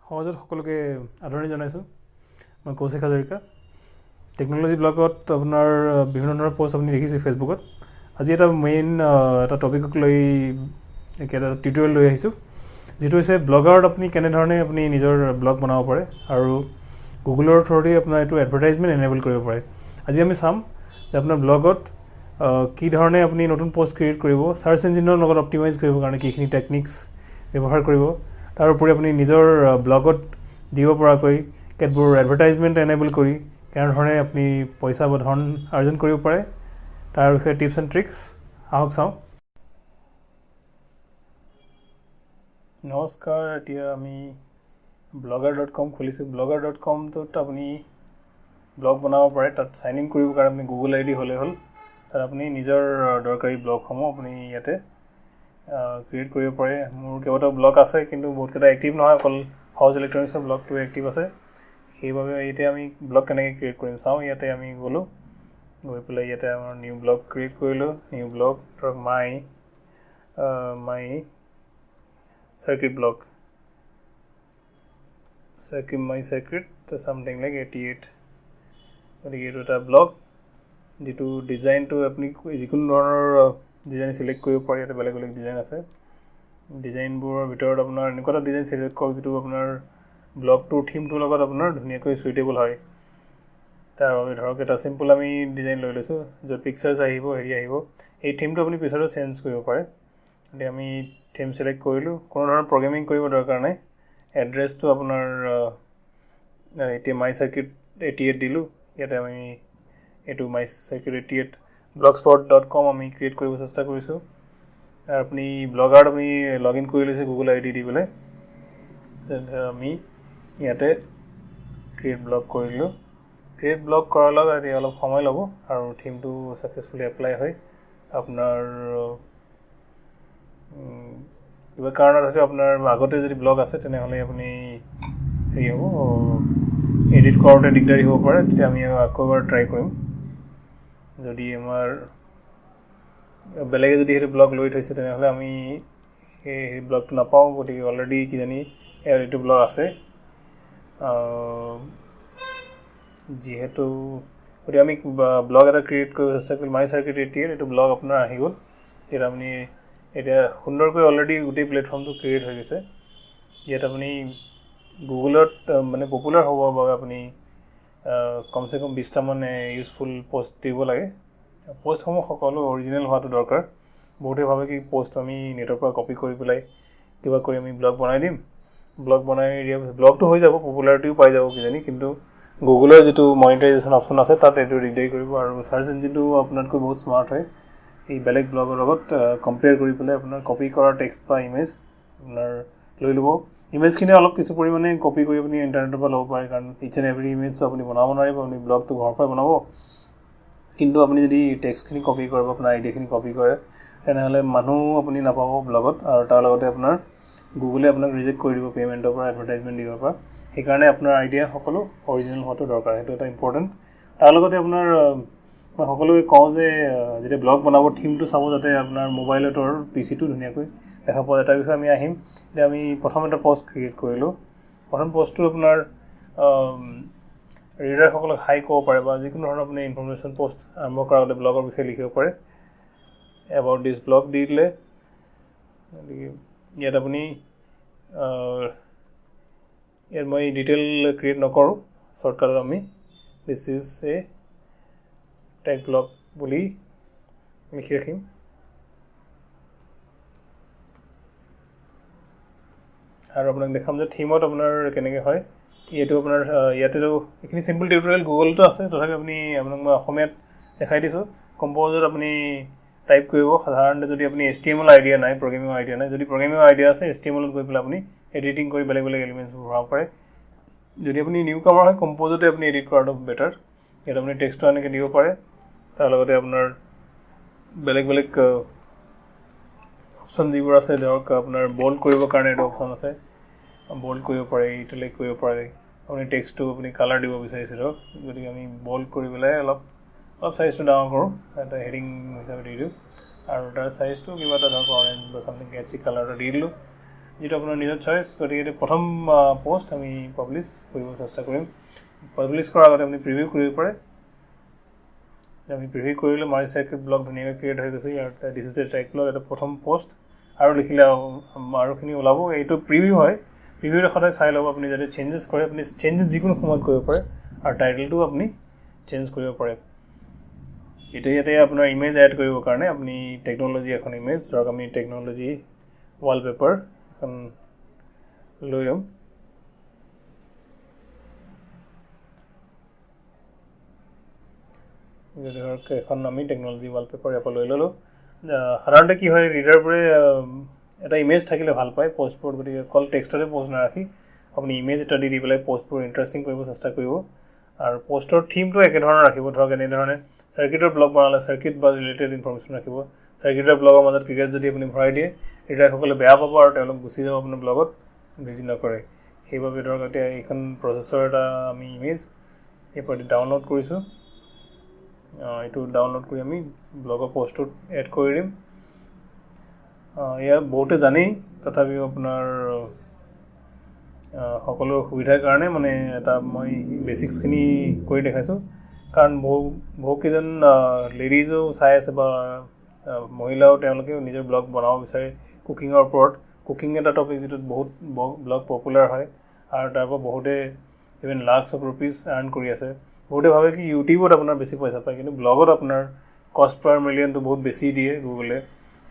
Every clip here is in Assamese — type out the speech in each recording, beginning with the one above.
সহজত সকলোকে আদৰণি জনাইছোঁ। মই কৌশিক হাজৰিকা। টেকন'লজি ব্লগত আপোনাৰ বিভিন্ন ধৰণৰ পোষ্ট আপুনি দেখিছে ফেচবুকত। আজি এটা মেইন এটা টপিকক লৈ এটা টিউটৰিয়েল লৈ আহিছোঁ, যিটো হৈছে ব্লগাৰত আপুনি কেনেধৰণে আপুনি নিজৰ ব্লগ বনাব পাৰে আৰু গুগলৰ থ্ৰুদি আপোনাৰ এইটো এডভাৰটাইজমেণ্ট এনেবল কৰিব পাৰে। আজি আমি চাম যে আপোনাৰ ব্লগত কি ধৰণে আপুনি নতুন পোষ্ট ক্ৰিয়েট কৰিব, চাৰ্চ ইঞ্জিনৰ লগত অপটিমাইজ কৰিবৰ কাৰণে কিখিনি টেকনিক্স ব্যৱহাৰ কৰিব, তাৰ উপৰি আপুনি নিজৰ ব্লগত দিব পৰাকৈ কেতবোৰ এডভাৰটাইজমেণ্ট এনেবল কৰি কেনেধৰণে আপুনি পইচা বা ধন আৰ্জন কৰিব পাৰে তাৰ বিষয়ে টিপছ এণ্ড ট্ৰিক্স আহক চাওঁ। নমস্কাৰ, এতিয়া আমি blogger.com খুলিছোঁ। blogger.comটোত আপুনি ব্লগ বনাব পাৰে। তাত চাইন ইন কৰিবৰ কাৰণে আপুনি গুগল ID হ'লে হ'ল। তাত আপুনি নিজৰ দৰকাৰী ব্লগসমূহ আপুনি ইয়াতে ক্ৰিয়েট কৰিব পাৰে। মোৰ কেইবাটাও ব্লগ আছে, কিন্তু বহুতকেইটা এক্টিভ নহয়, অকল হাউচ ইলেক্ট্ৰনিক্সৰ ব্লগটো এক্টিভ আছে। সেইবাবে এতিয়া আমি ব্লগ কেনেকৈ ক্ৰিয়েট কৰিম চাওঁ। ইয়াতে আমি গ'লোঁ, গৈ পেলাই ইয়াতে আমাৰ নিউ ব্লগ ক্ৰিয়েট কৰিলোঁ। নিউ ব্লগ ধৰক মাই circuit blog, my circuit something like 88। গতিকে এইটো এটা ব্লগ, যিটো ডিজাইনটো আপুনি যিকোনো ধৰণৰ ডিজাইন চিলেক্ট কৰিব পাৰে। ইয়াতে বেলেগ বেলেগ ডিজাইন আছে। ডিজাইনবোৰৰ ভিতৰত আপোনাৰ এনেকুৱা এটা ডিজাইন চিলেক্ট কৰক যিটো আপোনাৰ ব্লগটোৰ থিমটোৰ লগত আপোনাৰ ধুনীয়াকৈ চুইটেবল হয়। তাৰ বাবে ধৰক এটা চিম্পল আমি ডিজাইন লৈ লৈছোঁ, য'ত পিকচাৰ্ছ আহিব, আহিব। এই থিমটো আপুনি পিছতো চেঞ্জ কৰিব পাৰে। এতিয়া আমি থিম চিলেক্ট কৰিলোঁ। কোনো ধৰণৰ প্ৰগ্ৰেমিং কৰিব দৰকাৰ নাই। এড্ৰেছটো আপোনাৰ এতিয়া মাই চাৰ্কিট 88 দিলোঁ। ইয়াতে আমি এইটো মাই চাৰ্কিট 88 blogspot.com আমি ক্ৰিয়েট কৰিব চেষ্টা কৰিছোঁ। আৰু আপুনি ব্লগাৰত আপুনি লগ ইন কৰি লৈছে গুগল ID দি পেলাই। আমি ইয়াতে ক্ৰিয়েট ব্লগ কৰিলোঁ। ক্ৰিয়েট ব্লগ কৰাৰ লগত এতিয়া অলপ সময় ল'ব আৰু থিমটো ছাকচেছফুলি এপ্লাই হয়। আপোনাৰ কিবা কাৰণত হয়তো আপোনাৰ আগতে যদি ব্লগ আছে তেনেহ'লে আপুনি হেৰি হ'ব, এডিট কৰোঁতে দিগদাৰী হ'ব পাৰে। তেতিয়া আমি আকৌ এবাৰ ট্ৰাই কৰিম। যদি আমাৰ বেলেগে যদি সেইটো ব্লগ লৈ থৈছে তেনেহ'লে আমি সেই ব্লগটো নাপাওঁ। গতিকে অলৰেডি কিজানি এইটো ব্লগ আছে। যিহেতু গতিকে আমি ব্লগ এটা ক্ৰিয়েট কৰিব চেষ্টা কৰিম। মাই চাৰ্কিট 88 এইটো ব্লগ আপোনাৰ আহি গ'ল। এতিয়া আপুনি এতিয়া সুন্দৰকৈ অলৰেডি গোটেই প্লেটফৰ্মটো ক্ৰিয়েট হৈ গৈছে। ইয়াত আপুনি গুগলত মানে পপুলাৰ হ'বৰ বাবে আপুনি কমচে কম 20টামান ইউজফুল পোষ্ট দিব লাগে। পোষ্টসমূহ সকলো অৰিজিনেল হোৱাটো দৰকাৰ। বহুতে ভাবে কি পোষ্ট আমি নেটৰ পৰা কপি কৰি পেলাই কিবা কৰি আমি ব্লগ বনাই দিম। ব্লগ বনাই দিয়াৰ পিছত ব্লগটো হৈ যাব, পপুলাৰিটিও পাই যাব কিজানি, কিন্তু গুগলৰ যিটো মনিটাইজেশ্যন অপশ্যন আছে তাত এইটো দিগদাৰি কৰিব। আৰু চাৰ্চ ইঞ্জিনটো আপোনাতকৈ বহুত স্মাৰ্ট হয়। এই বেলেগ ব্লগৰ লগত কম্পেয়াৰ কৰি পেলাই আপোনাৰ কপি কৰা টেক্সট বা ইমেজ আপোনাৰ লৈ ল'ব। ইমেজখিনি অলপ কিছু পৰিমাণে কপি কৰি আপুনি ইণ্টাৰনেটৰ পৰা ল'ব পাৰে, কাৰণ ইচ এণ্ড এভৰি ইমেজ আপুনি বনাব নোৱাৰিব। আপুনি ব্লগটো ঘৰৰ পৰাই বনাব, কিন্তু আপুনি যদি টেক্সটখিনি কপি কৰে বা আপোনাৰ আইডিয়াখিনি কপি কৰে তেনেহ'লে মানুহ আপুনি নাপাব ব্লগত, আৰু তাৰ লগতে আপোনাৰ গুগলে আপোনাক ৰিজেক্ট কৰি দিব পে'মেণ্টৰ পৰা, এডভাৰটাইজমেণ্ট দিবৰ পৰা। সেইকাৰণে আপোনাৰ আইডিয়া সকলো অৰিজিনেল হোৱাটো দৰকাৰ, সেইটো এটা ইম্পৰ্টেণ্ট। তাৰ লগতে আপোনাৰ মই সকলোকে কওঁ যে যেতিয়া ব্লগ বনাব থিমটো চাব, যাতে আপোনাৰ মোবাইলতৰ পিচিটো ধুনীয়াকৈ দেখা পোৱা যায়। তাৰ বিষয়ে আমি আহিম। এতিয়া আমি প্ৰথম এটা পোষ্ট ক্ৰিয়েট কৰিলোঁ। প্ৰথম পোষ্টটো আপোনাৰ ৰিডাৰসকলক হাই ক'ব পাৰে বা যিকোনো ধৰণৰ আপুনি ইনফৰমেশ্যন পোষ্ট আৰম্ভ কৰাৰ আগতে ব্লগৰ বিষয়ে লিখিব পাৰে। এবাউট দিছ ব্লগ দি দিলে। গতিকে ইয়াত আপুনি ইয়াত মই ডিটেইল ক্ৰিয়েট নকৰোঁ, শ্বৰ্টকাটত আমি this is a tech blog বুলি লিখি ৰাখিম। আৰু আপোনাক দেখাম যে থিমত আপোনাৰ কেনেকৈ হয়। এইটো আপোনাৰ ইয়াতেতো এইখিনি চিম্পল টিউটৰিয়েল গুগলতো আছে, তথাপি আপোনাক মই অসমীয়াত দেখাই দিছোঁ। কম্প'জত আপুনি টাইপ কৰিব। সাধাৰণতে যদি আপুনি HTML আইডিয়া নাই, প্ৰগ্ৰেমিং আইডিয়া নাই, যদি প্ৰগ্ৰেমিং আইডিয়া আছে HTMLত গৈ পেলাই আপুনি এডিটিং কৰি বেলেগ বেলেগ এলিমেণ্টছবোৰ ভৰাব পাৰে। যদি আপুনি নিউ কামাৰ হয় কম্প'জতে আপুনি এডিট কৰাটো বেটাৰ। ইয়াত আপুনি টেক্সটটো এনেকৈ দিব পাৰে। তাৰ লগতে আপোনাৰ বেলেগ বেলেগ অপশ্যন যিবোৰ আছে, ধৰক আপোনাৰ বল্ড কৰিবৰ কাৰণে এটা অপশ্যন আছে, বল্ড কৰিব পাৰে, ইটালিক কৰিব পাৰে। আপুনি টেক্সটটো আপুনি কালাৰ দিব বিচাৰিছে ধৰক, গতিকে আমি বল্ড কৰি পেলাই অলপ চাইজটো ডাঙৰ কৰোঁ, এটা হেডিং হিচাপে দি দিওঁ। আৰু তাৰ চাইজটো কিবা এটা ধৰক অৰেঞ্জ বা চামথিং কেটচি কালাৰ এটা দি দিলোঁ। যেটো আপোনাৰ নিজৰ চয়েস গতিকে প্ৰথম পোষ্ট আমি পাবলিশ কৰিব চেষ্টা কৰিম পাবলিশ কৰাৰ আগতে আপুনি প্ৰিভিউ কৰিব পাৰে আমি প্ৰিভিউ কৰিলে মাই সাৰ্কিট ব্লগ ধুনীয়াকৈ ক্ৰিয়েট হৈ গৈছে ইয়াৰ this is a track blog এটা প্ৰথম পোষ্ট আৰু লিখিলে আৰুখিনি ওলাব এইটো প্ৰিভিউ হয় প্ৰিভিউটো সদায় চাই ল'ব আপুনি যদি চেঞ্জেছ কৰে আপুনি চেঞ্জেছ যিকোনো সময়ত কৰিব পাৰে আৰু টাইটেলটো আপুনি চেঞ্জ কৰিব পাৰে ইয়াতে আপোনাৰ ইমেজ এড কৰিবৰ কাৰণে আপুনি টেকন'লজি এখন ইমেজ ধৰক আমি টেকন'লজি ৱালপেপাৰ এখন লৈ ল'ম ধৰক এখন আমি টেকন'লজি ৱালপেপাৰ ইয়াৰ পৰা লৈ ল'লোঁ সাধাৰণতে কি হয় ৰিডাৰবোৰে এটা ইমেজ থাকিলে ভাল পায় পোষ্টবোৰ গতিকে অকল টেক্সটতে পোষ্ট নাৰাখি আপুনি ইমেজ এটা দি পেলাই পোষ্টবোৰ ইণ্টাৰেষ্টিং কৰিব চেষ্টা কৰিব আৰু পোষ্টৰ থিমটো একেধৰণৰ ৰাখিব ধৰক এনেধৰণে সাৰ্কিটৰ ব্লগ বনালে সাৰ্কিট বা ৰিলেটেড ইনফৰমেশ্যন ৰাখিব সাৰ্কিটৰ ব্লগৰ মাজত ক্ৰিকেট যদি আপুনি ভৰাই দিয়ে ৰিডাৰসকলে বেয়া পাব আৰু তেওঁলোক গুচি যাব আপোনাৰ ব্লগত ভিজিট নকৰে সেইবাবে ধৰক এতিয়া এইখন প্ৰচেছৰ এটা আমি ইমেজ ইয়াৰ পৰা ডাউনলোড কৰিছোঁ এইটো ডাউনলোড কৰি আমি ব্লগৰ পোষ্টটোত এড কৰি দিম ইয়াৰ বহুতে জানেই তথাপিও আপোনাৰ সকলো সুবিধাৰ কাৰণে মানে এটা মই বেচিক্সখিনি কৰি দেখাইছোঁ কাৰণ বহুকেইজন লেডিজো চাই আছে বা মহিলাও তেওঁলোকেও নিজৰ ব্লগ বনাব বিচাৰে কুকিঙৰ ওপৰত কুকিং এটা টপিক যিটোত বহুত ব্লগ পপুলাৰ হয় আৰু তাৰ পৰা বহুতে even lakhs of rupees earn কৰি আছে বহুতে ভাবে কি ইউটিউবত আপোনাৰ বেছি পইচা পায় কিন্তু ব্লগত আপোনাৰ কষ্ট পাৰ মিলিয়নটো বহুত বেছি দিয়ে গুগলে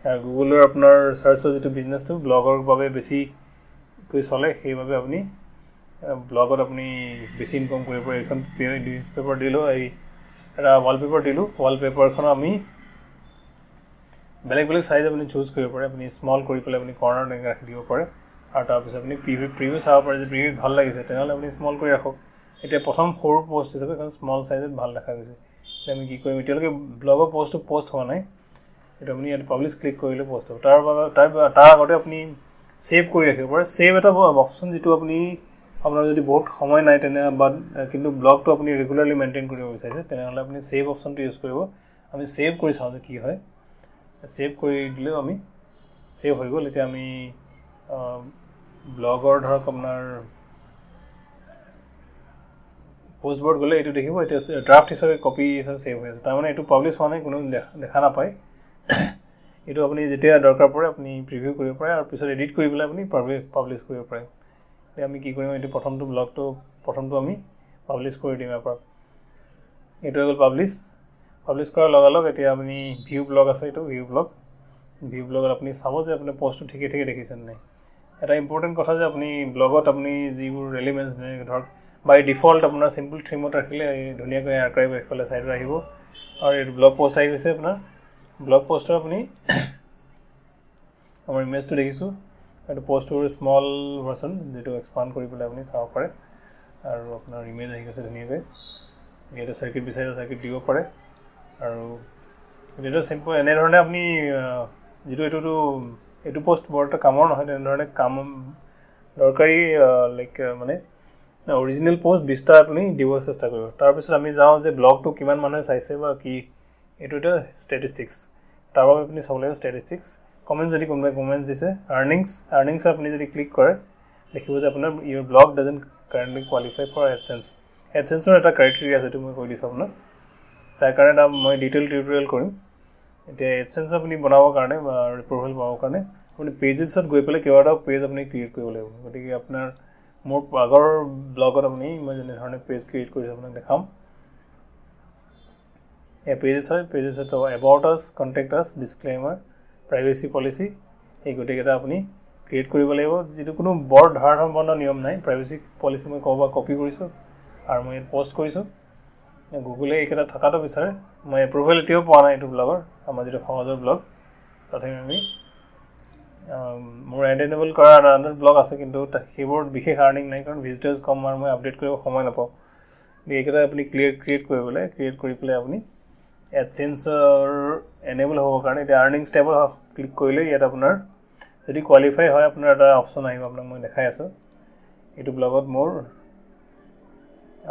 আৰু গুগলৰ আপোনাৰ চাৰ্চৰ যিটো বিজনেছটো ব্লগৰ বাবে বেছিকৈ চলে সেইবাবে আপুনি ব্লগত আপুনি বেছি ইনকম কৰিব পাৰে এইখন নিউজ পেপাৰ দিলোঁ এটা ৱালপেপাৰ দিলোঁ ৱালপেপাৰখন আমি বেলেগ বেলেগ চাইজ আপুনি চুজ কৰিব পাৰে আপুনি স্মল কৰি পেলাই আপুনি কৰ্নাৰ এনেকৈ ৰাখি দিব পাৰে আৰু তাৰপিছত আপুনি প্ৰিভিউ চাব পাৰে যে প্ৰিভিউ ভাল লাগিছে তেনেহ'লে আপুনি স্মল কৰি ৰাখক এতিয়া প্ৰথম সৰু পোষ্ট হিচাপে এখন স্মল চাইজত ভাল দেখা গৈছে এতিয়া আমি কি কৰিম এতিয়ালৈকে ব্লগৰ পোষ্টটো পোষ্ট হোৱা নাই এইটো আপুনি ইয়াত পাব্লিছ ক্লিক কৰিলে পোষ্ট হ'ব তাৰ আগতে আপুনি ছেভ কৰি ৰাখিব পাৰে ছেভ এটা অপশ্যন যিটো আপুনি আপোনাৰ যদি বহুত সময় নাই তেনে বা কিন্তু ব্লগটো আপুনি ৰেগুলাৰলি মেইনটেইন কৰিব বিচাৰিছে তেনেহ'লে আপুনি ছেভ অপশ্যনটো ইউজ কৰিব আমি ছেভ কৰি চাওঁ যে কি হয় ছেভ কৰি দিলেও আমি ছেভ হৈ গ'ল এতিয়া আমি ব্লগৰ ধৰক আপোনাৰ পোষ্টবোৰ্ড গ'লে এইটো দেখিব এতিয়া ড্ৰাফ্ট হিচাপে কপি হিচাপে ছেভ হৈ আছে তাৰমানে এইটো পাব্লিছ হোৱা নাই কোনো দেখা নাপায় এইটো আপুনি যেতিয়া দৰকাৰ পৰে আপুনি প্ৰিভিউ কৰিব পাৰে আৰু পিছত এডিট কৰি পেলাই আপুনি পাব্লিছ কৰিব পাৰে এতিয়া আমি কি কৰিম এইটো প্ৰথমটো আমি পাব্লিছ কৰি দিম ইয়াৰ পৰা এইটো হৈ গ'ল পাব্লিছ কৰাৰ লগালগ এতিয়া আপুনি ভিউ ব্লগ আছে এইটো ভিউ ব্লগত আপুনি চাব যে আপোনাৰ পোষ্টটো ঠিকে দেখিছে নাই এটা ইম্পৰ্টেণ্ট কথা যে আপুনি ব্লগত আপুনি যিবোৰ ৰেলিভেঞ্চ ধৰক বাই ডিফল্ট আপোনাৰ চিম্পল থিমত ৰাখিলে ধুনীয়াকৈ আৰ্কাইভ এইফালে চাইডত আহিব আৰু এইটো ব্লগ পোষ্ট আহি গৈছে আপোনাৰ ব্লগ পোষ্টৰ আপুনি আমাৰ ইমেজটো দেখিছোঁ এইটো পোষ্টটোৰ স্মল ভাৰ্চন যিটো এক্সপাণ্ড কৰি পেলাই আপুনি চাব পাৰে আৰু আপোনাৰ ইমেজ আহি গৈছে ধুনীয়াকৈ ইয়াতে চাৰ্কিট বিচাৰিলে চাৰ্কিট দিব পাৰে আৰু এইটো চিম্পল এনেধৰণে আপুনি যিটো এইটো পোষ্ট বৰ এটা কামৰ নহয় তেনেধৰণে দৰকাৰী লাইক মানে অৰিজিনেল পোষ্ট 20টা আপুনি দিব চেষ্টা কৰিব তাৰপিছত আমি যাওঁ যে ব্লগটো কিমান মানুহে চাইছে বা কি এইটো এটা ষ্টেটিষ্টিক্স তাৰ বাবে আপুনি চাব লাগিব ষ্টেটিষ্টিক্স কমেণ্টছ যদি কোনোবাই কমেণ্টছ দিছে আৰ্নিংছ আপুনি যদি ক্লিক কৰে দেখিব যে আপোনাৰ your blog doesn't currently qualify for এডচেন্সৰ এটা ক্ৰাইটেৰিয়া আছে এইটো মই কৈ দিছোঁ আপোনাক তাৰ কাৰণে মই ডিটেইল টিউটৰিয়েল কৰিম এতিয়া এডচেন্স আপুনি বনাবৰ কাৰণে বা এপ্ৰুভেল পাবৰ কাৰণে আপুনি পেজেছত গৈ পেলাই কিবা এটা পেজ আপুনি ক্ৰিয়েট কৰিব লাগিব গতিকে আপোনাৰ মোৰ আগৰ ব্লগত মই যেনেধৰণে পেজ ক্ৰিয়েট কৰিছোঁ আপোনাক দেখাম এয়া পেজেছ হয় এবাউট আছ কণ্টেক্ট আছ ডিছক্লেইমাৰ প্ৰাইভেচি পলিচি এই গোটেইকেইটা আপুনি ক্ৰিয়েট কৰিব লাগিব যিটো কোনো বৰ ধাৰণাসম্পন্ন নিয়ম নাই প্ৰাইভেচি পলিচি মই ক'ৰবাত কপি কৰিছোঁ আৰু মই ইয়াত পষ্ট কৰিছোঁ গুগলে এইকেইটা থকাটো বিচাৰে মই এপ্ৰুভেল এতিয়াও পোৱা নাই এইটো ব্লগৰ আমাৰ যিটো সমাজৰ ব্লগ তথাপি আমি মোৰ এণ্টেনেবল কৰা আনডাৰ ব্লগ আছে কিন্তু সেইবোৰত বিশেষ আৰ্নিং নাই কাৰণ ভিজিটাৰ্ছ কম আৰু মই আপডেট কৰিব সময় নাপাওঁ এইকেইটা আপুনি ক্ৰিয়েট কৰি পেলাই আপুনি এডচেন্সৰ এনেবল হ'বৰ কাৰণে এতিয়া আৰ্নিংছ টেবত ক্লিক কৰিলে ইয়াত আপোনাৰ যদি কোৱালিফাই হয় আপোনাৰ এটা অপশ্যন আহিব আপোনাক মই দেখাই আছোঁ এইটো ব্লগত মোৰ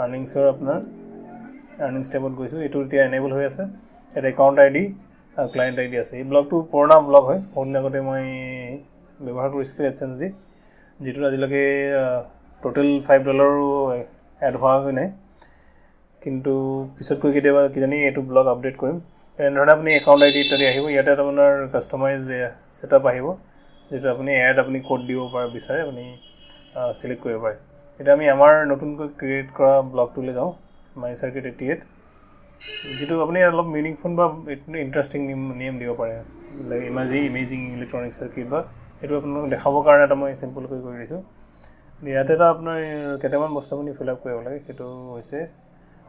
আৰ্নিংছৰ আপোনাৰ আৰ্নিংছ টেবত গৈছোঁ এইটো এতিয়া এনেবল হৈ আছে ইয়াত একাউণ্ট ID ক্লায়েণ্ট ID আছে এই ব্লগটো পুৰণা ব্লগ হয় বহুত দিন আগতে মই ব্যৱহাৰ কৰিছিলোঁ এডচেঞ্চ দি, যিটো আজিলৈকে টোটেল $5 এড হোৱাগৈ নাই, কিন্তু পিছতকৈ কেতিয়াবা কিজানি এইটো ব্লগ আপডেট কৰিম। এনেধৰণে আপুনি একাউণ্ট আই ডি ইত্যাদি আহিব। ইয়াতে আপোনাৰ কাষ্টমাইজ ছেটআপ আহিব, যিটো আপুনি এড আপুনি ক'ড দিব পাৰে বিচাৰে আপুনি চিলেক্ট কৰিব পাৰে। এতিয়া আমি আমাৰ নতুনকৈ ক্ৰিয়েট কৰা ব্লগটোলৈ যাওঁ, মাই চাৰ্কিট 88, যিটো আপুনি অলপ মিনিংফুল বা ইণ্টাৰেষ্টিং নেম দিব পাৰে, ইমেজিং ইলেক্ট্ৰনিক চাৰ্কিট, বা এইটো আপোনাক দেখাবৰ কাৰণে এটা মই চিম্পলকৈ কৰি দিছোঁ। ইয়াতে এটা আপোনাৰ কেইটামান বস্তু আপুনি ফিল আপ কৰিব লাগে। সেইটো হৈছে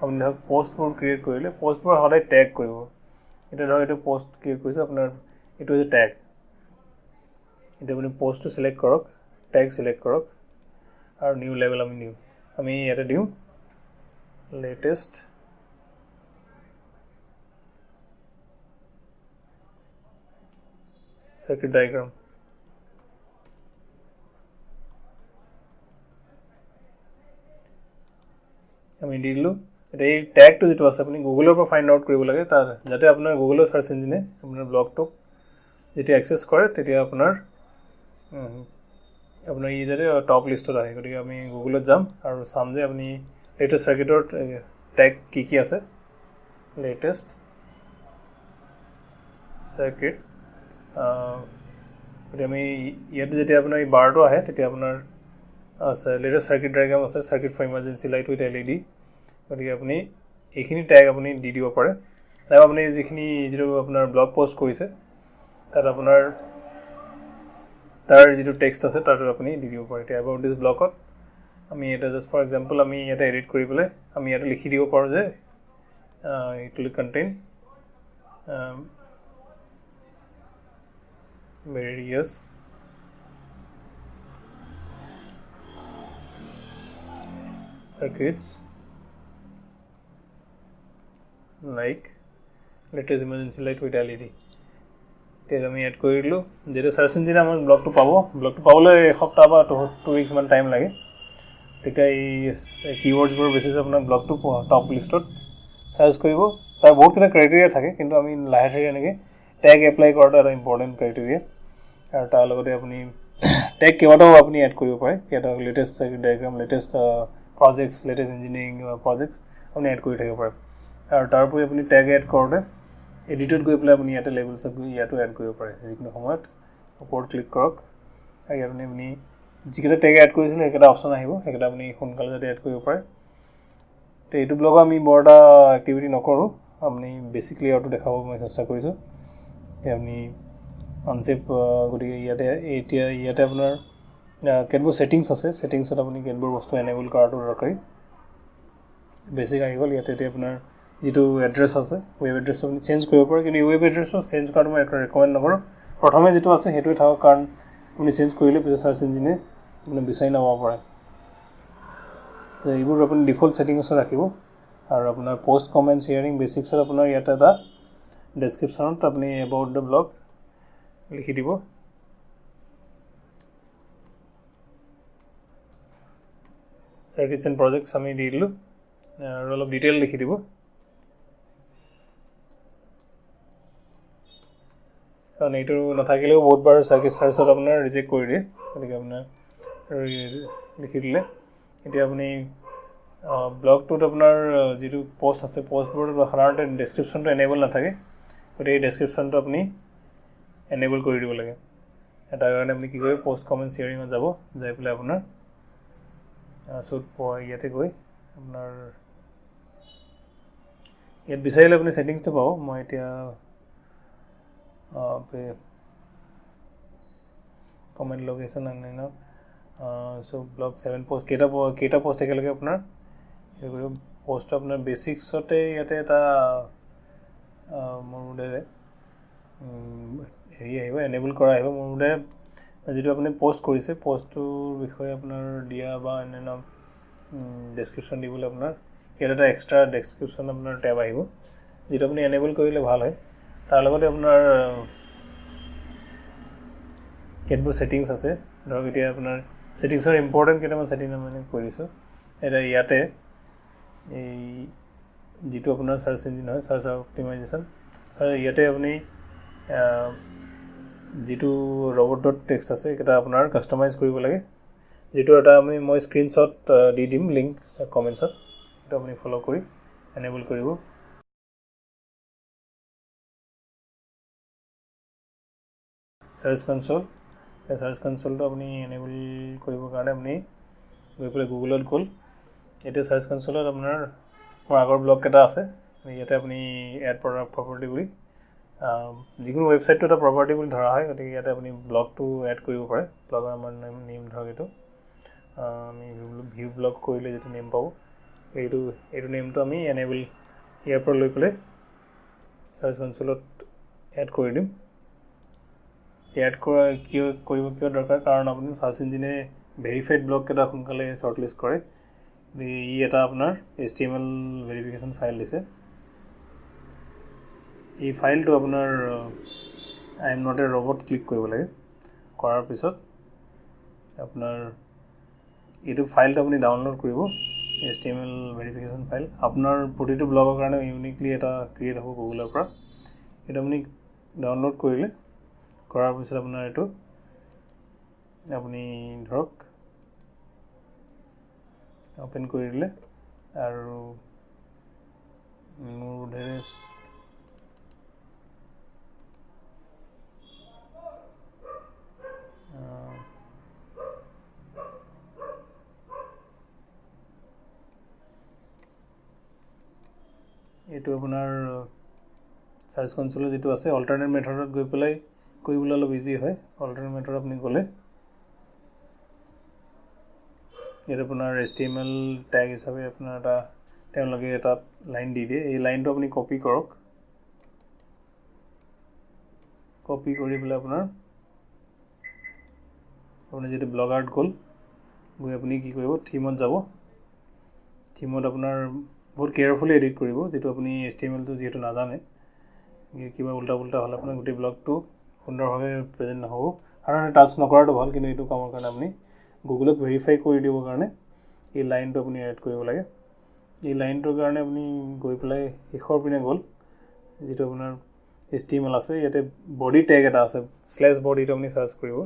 আপুনি ধৰক পষ্টবোৰ ক্ৰিয়েট কৰিলে পষ্টবোৰ সদায় টেগ কৰিব। এতিয়া ধৰক এইটো পষ্ট ক্ৰিয়েট কৰিছে আপোনাৰ, এইটো হৈছে টেগ। এতিয়া আপুনি পষ্টটো চিলেক্ট কৰক, টেগ চিলেক্ট কৰক আৰু নিউ লেভেল আমি ইয়াতে দিওঁ লেটেষ্ট চাৰ্কিট ডায়েগ্ৰাম। আমি দি দিলোঁ। এতিয়া এই টেগটো যিটো আছে আপুনি গুগলৰ পৰা ফাইণ্ড আউট কৰিব লাগে, তাৰ যাতে আপোনাৰ গুগলৰ চাৰ্চ ইঞ্জিনে আপোনাৰ ব্লগটোক যেতিয়া একচেছ কৰে তেতিয়া আপোনাৰ ই যাতে টপ লিষ্টত আহে। গতিকে আমি গুগলত যাম আৰু চাম যে আপুনি লেটেষ্ট চাৰ্কিটৰ টেগ কি আছে। লেটেষ্ট চাৰ্কিট, গতিকে আমি ইয়াতে যেতিয়া আপোনাৰ এই বাৰটো আহে তেতিয়া আপোনাৰ লেটেষ্ট চাৰ্কিট ডায়েগ্ৰাম আছে, circuit for emergency light with LED। গতিকে আপুনি এইখিনি টেগ আপুনি দি দিব পাৰে। নাইবা আপুনি যিটো আপোনাৰ ব্লগ পষ্ট কৰিছে তাত আপোনাৰ তাৰ যিটো টেক্সট আছে তাতো আপুনি দি দিব পাৰে। এতিয়া এবাউট দিছ ব্লগত আমি এটা জাষ্ট ফৰ এক্সাম্পল আমি ইয়াতে এডিট কৰি পেলাই আমি ইয়াতে লিখি দিব পাৰোঁ যে it will contain various circuits like latest emergency light with LED। তেতিয়া আমি এড কৰি দিলোঁ। যেতিয়া চাৰ্চ ইঞ্জিনে আমাৰ ব্লগটো পাবলৈ এসপ্তাহ বা 2 weeks মান টাইম লাগে। তেতিয়া এই কিৱৰ্ডছবোৰৰ বেচিছত আপোনাৰ ব্লগটো টপ লিষ্টত চাৰ্চ কৰিব। তাৰ বহুতকেইটা ক্ৰাইটেৰিয়া থাকে, কিন্তু আমি লাহে লাহে এনেকৈ টেগ এপ্লাই কৰাটো এটা ইম্পৰ্টেণ্ট ক্ৰাইটেৰিয়া। আৰু তাৰ লগতে আপুনি টেগ কেইবাটাও আপুনি এড কৰিব পাৰে। ইয়াত latest circuit diagram, latest projects, latest engineering projects আপুনি এড কৰি থাকিব পাৰে। আৰু তাৰ উপৰি আপুনি টেগ এড কৰোঁতে এডিটত গৈ পেলাই আপুনি ইয়াতে লেবেলছত গৈ ইয়াতো এড কৰিব পাৰে। যিকোনো সময়ত ওপৰত ক্লিক কৰক আৰু ইয়াত আপুনি যিকেইটা টেগ এড কৰিছিলে সেইকেইটা অপশ্যন আহিব, সেইকেইটা আপুনি সোনকালে যাতে এড কৰিব পাৰে। তো এইটো ব্লগত আমি বৰ এটা এক্টিভিটি নকৰোঁ, আপুনি বেছিকলি আউটটো দেখাব মই চেষ্টা কৰিছোঁ। আপুনি আনচেফ, গতিকে ইয়াতে আপোনাৰ কেতবোৰ ছেটিংছ আছে। ছেটিংছত আপুনি কেতবোৰ বস্তু এনেবল কৰাটো দৰকাৰী। বেছিক আহি গ'ল। ইয়াতে এতিয়া আপোনাৰ যিটো এড্ৰেছ আছে, ৱেব এড্ৰেছটো আপুনি চেঞ্জ কৰিব পাৰে, কিন্তু এই ৱেব এড্ৰেছটো চেঞ্জ কৰাটো মই ৰেকমেণ্ড নকৰোঁ। প্ৰথমে যিটো আছে সেইটোৱে থাকক, কাৰণ আপুনি চেঞ্জ কৰিলে পিছত চাৰ্চ ইঞ্জিনে আপুনি বিচাৰি নাপাব পাৰে। তো এইবোৰ আপুনি ডিফল্ট ছেটিংছত ৰাখিব। আৰু আপোনাৰ পষ্ট কমেণ্ট শ্বেয়াৰিং বেচিক্সত আপোনাৰ ইয়াতে এটা ডেছক্ৰিপশ্যনত আপুনি এবাউট দ্য ব্লগ লিখি দিব। চাৰ্কিটছ এণ্ড প্ৰজেক্টছ আমি দি দিলোঁ আৰু অলপ ডিটেইল লিখি দিব। কাৰণ এইটো নাথাকিলেও বহুতবাৰ চাৰ্কিট চাৰ্চত আপোনাৰ ৰিজেক্ট কৰি দিয়ে। গতিকে আপোনাৰ লিখি দিলে এতিয়া আপুনি ব্লগটোত আপোনাৰ যিটো পষ্ট আছে, পষ্টবোৰত সাধাৰণতে ডেছক্ৰিপশ্যনটো এনেবল নাথাকে। গতিকে এই ডেছক্ৰিপশ্যনটো আপুনি এনেবল কৰি দিব লাগে। তাৰ কাৰণে আপুনি কি কৰিব, পষ্ট কমেণ্ট শ্বেয়াৰিঙত যাব, যাই পেলাই আপোনাৰ ইয়াতে গৈ আপোনাৰ ইয়াত বিচাৰিলে আপুনি ছেটিংছটো পাব। মই এতিয়া কমেণ্ট লোকেশ্যন অন্যান্য ব্লগ 7 পষ্ট কেইটা পষ্ট একেলগে আপোনাৰ হেৰি কৰিব। পষ্টটো আপোনাৰ বেচিক্সতে ইয়াতে এটা মোৰ বোধে হেৰি আহিব, এনেবল কৰা আহিব। মোৰ বোধে যিটো আপুনি পষ্ট কৰিছে পষ্টটোৰ বিষয়ে আপোনাৰ দিয়া বা অন্যান্য ডেছক্ৰিপশ্যন দিবলৈ আপোনাৰ ইয়াত এটা এক্সট্ৰা ডেছক্ৰিপশ্যন আপোনাৰ টেব আহিব, যিটো আপুনি এনেবল কৰিলে ভাল হয়। তাৰ লগতে আপোনাৰ কেতবোৰ ছেটিংছ আছে। ধৰক এতিয়া আপোনাৰ ছেটিংছৰ ইম্পৰ্টেণ্ট কেইটামান ছেটিং আমি কৰি দিছোঁ। এতিয়া ইয়াতে এই যিটো আপোনাৰ চাৰ্চ ইঞ্জিন হয়, চাৰ্চ অপটিমাইজেশ্যন, ইয়াতে আপুনি যিটো robot.txt আছে এটা আপোনাৰ কাস্টমাইজ কৰিব লাগে যেটো এটা আমি মই স্ক্ৰিনশ্বট দি দিম লিংক কমেন্টছত এটা আপুনি ফলো কৰি এনেবল কৰিব সাৰ্চ কনসোলটো আপুনি এনেবল কৰিবৰ কাৰণে আপুনি গৈ পেলাই গুগলত গ'ল এটা সাৰ্চ কনসোলত আপোনাৰ মোৰ আগৰ ব্লগ এটা আছে ইয়াতে আপুনি এড প্ৰপাৰ্টি বুলি যিকোনো ৱেবছাইটটো এটা প্ৰপাৰ্টি বুলি ধৰা হয় গতিকে ইয়াতে আপুনি ব্লগটো এড কৰিব পাৰে ব্লগৰ আমাৰ নেম ধৰক এইটো আমি ভিউ ব্লগ কৰিলে যেটো নেম পাব এইটো নেমটো আমি এনেবল ইয়াৰ পৰা লৈ পেলাই সাৰ্চ কনসোলত এড কৰি দিম এড কৰা কিয় দৰকাৰ কাৰণ আপুনি সাৰ্চ ইঞ্জিনে ভেৰিফাইড ব্লগ এটা সোনকালে শৰ্টলিষ্ট কৰে ই এটা আপোনাৰ HTML ভেৰিফিকেশ্যন ফাইল দিছে এই ফাইলটো আপোনাৰ I am not a robot click কৰিব লাগে কৰাৰ পিছত আপোনাৰ এইটো ফাইলটো আপুনি ডাউনলোড কৰিব HTML ভেৰিফিকেশ্যন ফাইল আপোনাৰ প্ৰতিটো ব্লগৰ কাৰণে ইউনিকলি এটা ক্ৰিয়েট হ'ব গুগলৰ পৰা এটা আপুনি ডাউনলোড কৰিলে কৰাৰ পিছত আপোনাৰ এইটো আপুনি ধৰক ওপেন কৰি দিলে আৰু মোৰ ধৰে এইটো আপোনাৰ সাৰ্চ কনসোলত যেটো আছে অল্টাৰনেট মেথডত গৈ পেলাই কৰিবলৈ অলপ ইজি হয় অল্টাৰনেট মেথড আপুনি গ'লে এটা আপোনাৰ HTML ট্যাগ হিচাপে আপোনাৰ এটা তেওঁলোকে এটা লাইন দি দিয়ে এই লাইনটো আপুনি কপি কৰক কপি কৰি পেলাই আপোনাৰ আপুনি যেটো ব্লগাৰত গ'ল গৈ আপুনি কি কৰিব থিমত যাব থিমত আপোনাৰ বহুত কেয়াৰফুলি এডিট কৰিব যেটো আপুনি HTML টো যেটো নাজানে কিবা উল্টা হলে আপোনাৰ গোটেই ব্লগটো সুন্দৰভাৱে প্ৰেজেন্ট নহব আৰু টাচ নকৰাটো ভাল কিন্তু এইটো কামৰ কাৰণে আপুনি গুগলক ভেৰিফাই কৰি দিবৰ কাৰণে এই লাইনটো আপুনি এড কৰিব লাগে এই লাইনটোৰ কাৰণে আপুনি গৈ পেলাই শেষৰ পিনে গ'ল যেটো আপোনাৰ HTML আছে ইয়াতে বডি ট্যাগ এটা আছে স্ল্যাশ বডিটো আপুনি সাৰ্চ কৰিব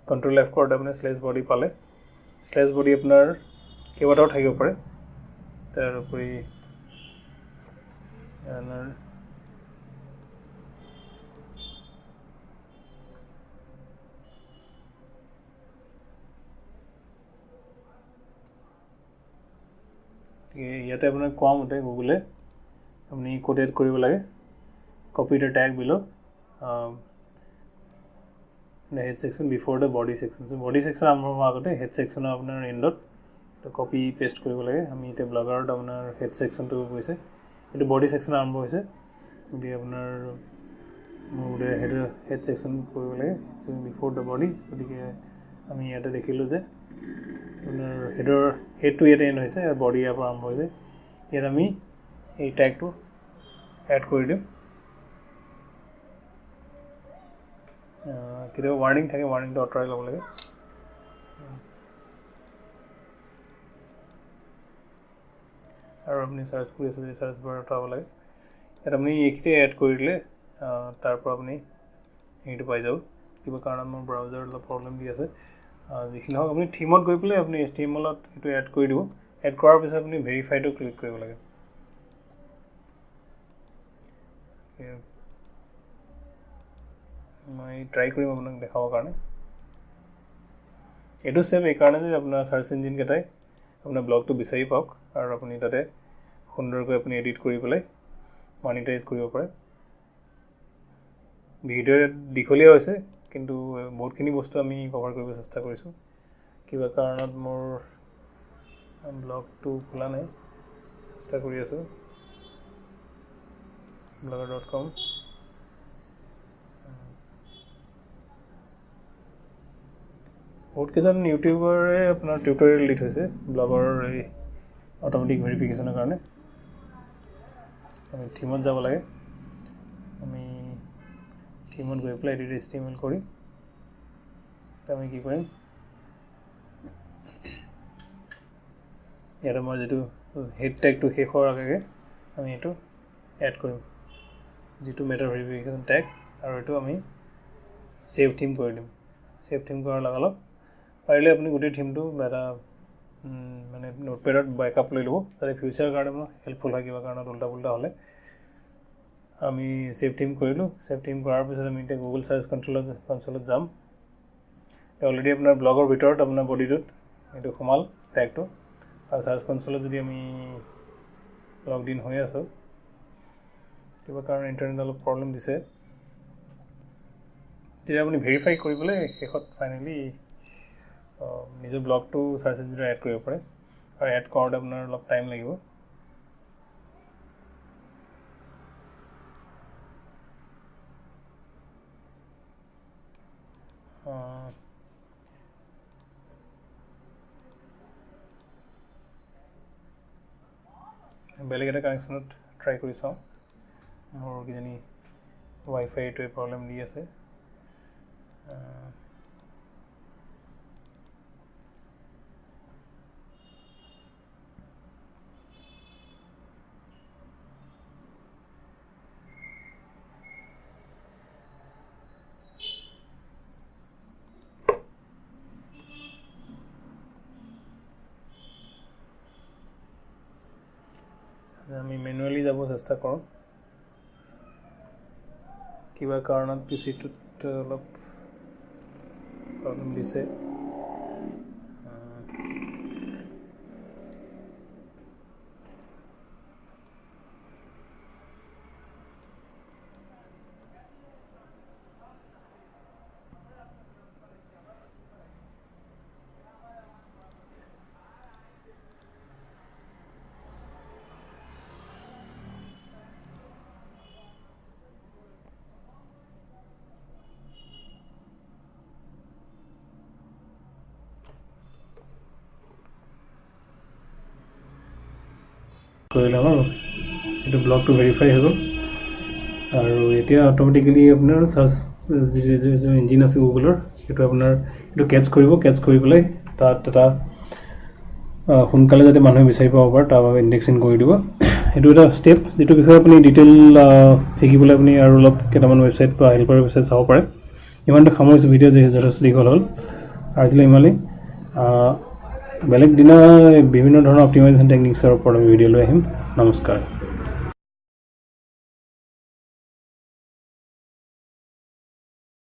কন্ট্ৰোল F কৰোঁতে আপুনি স্ল্যাশ বডি পালে স্ল্যাশ বডি আপোনাৰ কেইবাটাও থাকিব পাৰে তাৰ উপৰি ইয়াতে আপোনাৰ কোৱা মতে গুগলে আপুনি কোড এড কৰিব লাগে কপি দ্য ট্যাগ বিলো head section before the body section so body section আৰম্ভ হোৱাৰ আগতে head section আপোনাৰ এন্ডত তো কপি পেস্ট কৰিব লাগে আমি এটা ব্লগাৰত আপোনাৰ head section টো গৈছে এটো body section আৰম্ভ হৈছে যদি আপোনাৰ মোৰে head section কৰিব লাগে before the body গতিকে আমি এটা দেখিলো যে আপোনাৰ হেডটো ইয়াতে এন্ড হৈছে আৰু বডি ইয়াৰ পৰা আৰম্ভ হৈছে ইয়াত আমি এই ট্যাগটো এড কৰি দিম কেতিয়াবা ওয়াৰ্নিং থাকে ওয়াৰ্নিংটো আঁতৰাই ল'ব লাগে আৰু আপুনি সাৰ্চ কৰি আছে যে সাৰ্চ বাৰ আঁতৰাব লাগে ইয়াত আপুনি এইখিতে এড কৰি দিলে তাৰ পৰা আপুনি এইটো পাই যাব কিবা কাৰণত মোৰ ব্ৰাউজাৰ অলপ প্ৰবলেম দি আছে যিখিনি হওক আপুনি থিমত গৈ পেলাই আপুনি HTML-ত এটো এড কৰি দিব এড কৰাৰ পিছত আপুনি ভেৰিফাইটো ক্লিক কৰিব লাগে মই ট্ৰাই কৰিম আপোনাক দেখাবৰ কাৰণে এটো সেম এই কাৰণে যে আপোনাৰ সাৰ্চ ইঞ্জিন কেটাই আপোনাৰ ব্লগটো বিচাৰি পাওক আৰু আপুনি তাতে সুন্দৰকৈ আপুনি এডিট কৰি পেলাই মনিটাইজ কৰিব পাৰে ভিডিও দীঘলীয়া হৈছে কিন্তু বহুতখিনি বস্তু আমি কভাৰ কৰিব চেষ্টা কৰিছো কিবা কাৰণত মোৰ ব্লগটো খোলা নাই চেষ্টা কৰি আছো blogger.com বহুত কেইজন ইউটিউবাৰে আপোনাৰ টিউটোৰিয়েল দি থৈছে ব্লগৰ এই অটোমেটিক ভেৰিফিকেশ্যনৰ কাৰণে আমি থিমত যাব লাগে আমি থিমত গৈ পেলাই এডিট HTML কৰি আমি কি কৰিম ইয়াত মই যেটো হেড টেগটো শেষ হোৱাৰ আগে আমি এইটো এড কৰিম যিটো মেটা ভেৰিফিকেশ্যন টেগ আৰু এইটো আমি সেভ থিম কৰি দিম সেভ থিম কৰাৰ লগালগ পাৰিলে আপুনি গোটেই থিমটো এটা মানে নোটপেডত বেকআপ লৈ ল'ব যাতে ফিউচাৰৰ কাৰণে মোৰ হেল্পফুল হয় কিবা কাৰণত উল্টা পুল্টা হ'লে আমি সেভ থিম কৰিলোঁ সেভ থিম কৰাৰ পিছত আমি এতিয়া গুগল চাৰ্চ কনচলত যাম অলৰেডি আপোনাৰ ব্লগৰ ভিতৰত আপোনাৰ বডিটোত এইটো সোমাল টেগটো আৰু চাৰ্চ কনচলত যদি আমি লগড ইন হৈ আছোঁ কিবা কাৰণ ইণ্টাৰনেট অলপ প্ৰব্লেম দিছে তেতিয়া আপুনি ভেৰিফাই কৰিবলৈ শেষত ফাইনেলি নিজৰ ব্লগটো চাৰ্চ ইঞ্জিনত এড কৰিব পাৰে আৰু এড কৰোঁতে আপোনাৰ অলপ টাইম লাগিব বেলেগ এটা কানেকশ্যনত ট্ৰাই কৰি চাওঁ মোৰ কিজানি ৱাইফাই এইটোৱে প্ৰব্লেম দি আছে আমি মেনুৱেলি যাব চেষ্টা কৰোঁ কিবা কাৰণত পিচিটোত অলপ প্ৰব্লেম দিছে কৰি ল'ম আৰু এইটো ব্লগটো ভেৰিফাই হৈ গ'ল আৰু এতিয়া অট'মেটিকেলি আপোনাৰ চাৰ্চ যিটো ইঞ্জিন আছে গুগলৰ সেইটো আপোনাৰ এইটো কেটচ কৰি পেলাই তাত এটা সোনকালে যাতে মানুহে বিচাৰি পাব পাৰে তাৰ বাবে ইণ্ডেক্সিং কৰি দিব এইটো এটা ষ্টেপ যিটো বিষয়ে আপুনি ডিটেইল শিকিবলৈ আপুনি আৰু অলপ কেইটামান ৱেবছাইট বা হেল্পাৰ ৱেবছাইট চাব পাৰে ইমানটো সামৰিছোঁ ভিডিঅ' যিহেতু যথেষ্ট দীঘল হ'ল আজিলৈ ইমানেই বেলেগ দিনা বিভিন্ন ধৰণৰ অপটিমাইজেশ্যন টেকনিক্সৰ ওপৰত আমি ভিডিঅ' লৈ আহিম নমস্কাৰ